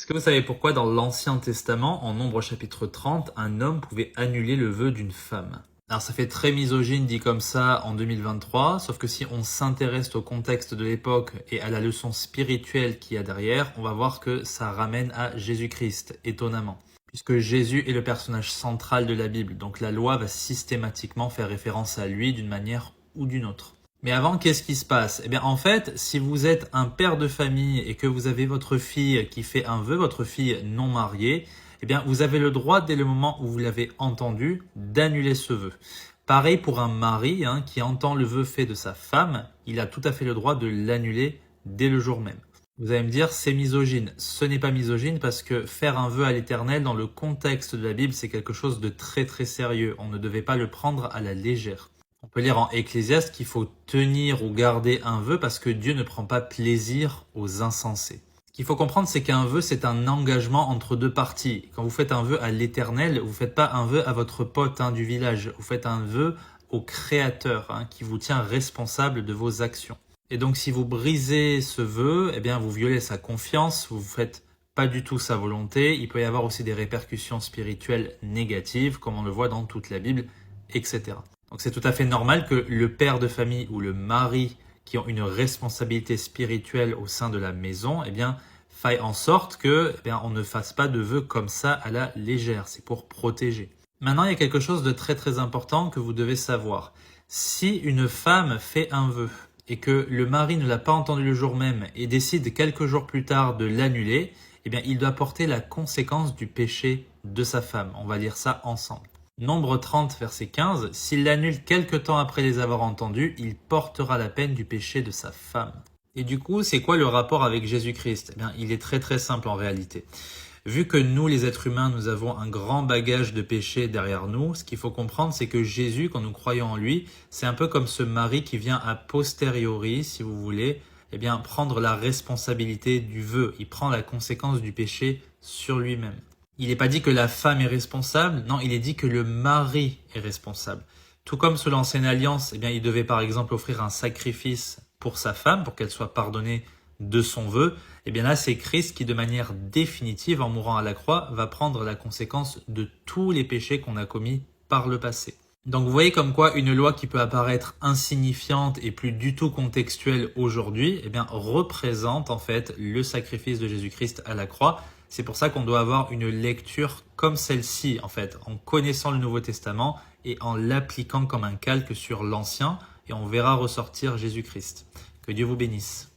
Est-ce que vous savez pourquoi dans l'Ancien Testament, en Nombre chapitre 30, un homme pouvait annuler le vœu d'une femme? Alors ça fait très misogyne dit comme ça en 2023, sauf que si on s'intéresse au contexte de l'époque et à la leçon spirituelle qu'il y a derrière, on va voir que ça ramène à Jésus-Christ, étonnamment. Puisque Jésus est le personnage central de la Bible, donc la loi va systématiquement faire référence à lui d'une manière ou d'une autre. Mais avant, qu'est-ce qui se passe? Eh bien, en fait, si vous êtes un père de famille et que vous avez votre fille qui fait un vœu, votre fille non mariée, eh bien, vous avez le droit, dès le moment où vous l'avez entendu, d'annuler ce vœu. Pareil pour un mari qui entend le vœu fait de sa femme, il a tout à fait le droit de l'annuler dès le jour même. Vous allez me dire, c'est misogyne. Ce n'est pas misogyne parce que faire un vœu à l'Éternel dans le contexte de la Bible, c'est quelque chose de très très sérieux. On ne devait pas le prendre à la légère. On peut lire en Ecclésiaste qu'il faut tenir ou garder un vœu parce que Dieu ne prend pas plaisir aux insensés. Ce qu'il faut comprendre, c'est qu'un vœu, c'est un engagement entre deux parties. Quand vous faites un vœu à l'Éternel, vous ne faites pas un vœu à votre pote du village. Vous faites un vœu au Créateur qui vous tient responsable de vos actions. Et donc, si vous brisez ce vœu, eh bien, vous violez sa confiance, vous ne faites pas du tout sa volonté. Il peut y avoir aussi des répercussions spirituelles négatives, comme on le voit dans toute la Bible, etc. Donc c'est tout à fait normal que le père de famille ou le mari qui ont une responsabilité spirituelle au sein de la maison, eh bien, faille en sorte que, on ne fasse pas de vœux comme ça à la légère. C'est pour protéger. Maintenant, il y a quelque chose de très très important que vous devez savoir. Si une femme fait un vœu et que le mari ne l'a pas entendu le jour même et décide quelques jours plus tard de l'annuler, eh bien, il doit porter la conséquence du péché de sa femme. On va lire ça ensemble. Nombre 30, verset 15, « S'il l'annule quelque temps après les avoir entendus, il portera la peine du péché de sa femme. » Et du coup, c'est quoi le rapport avec Jésus-Christ? Eh bien, il est très très simple en réalité. Vu que nous, les êtres humains, nous avons un grand bagage de péché derrière nous, ce qu'il faut comprendre, c'est que Jésus, quand nous croyons en lui, c'est un peu comme ce mari qui vient a posteriori, si vous voulez, eh bien, prendre la responsabilité du vœu. Il prend la conséquence du péché sur lui-même. Il n'est pas dit que la femme est responsable, non, il est dit que le mari est responsable. Tout comme sous l'ancienne alliance, eh bien, il devait par exemple offrir un sacrifice pour sa femme, pour qu'elle soit pardonnée de son vœu. Eh bien là, c'est Christ qui, de manière définitive, en mourant à la croix, va prendre la conséquence de tous les péchés qu'on a commis par le passé. Donc vous voyez comme quoi une loi qui peut apparaître insignifiante et plus du tout contextuelle aujourd'hui, eh bien, représente en fait le sacrifice de Jésus-Christ à la croix. C'est pour ça qu'on doit avoir une lecture comme celle-ci, en fait, en connaissant le Nouveau Testament et en l'appliquant comme un calque sur l'Ancien, et on verra ressortir Jésus-Christ. Que Dieu vous bénisse.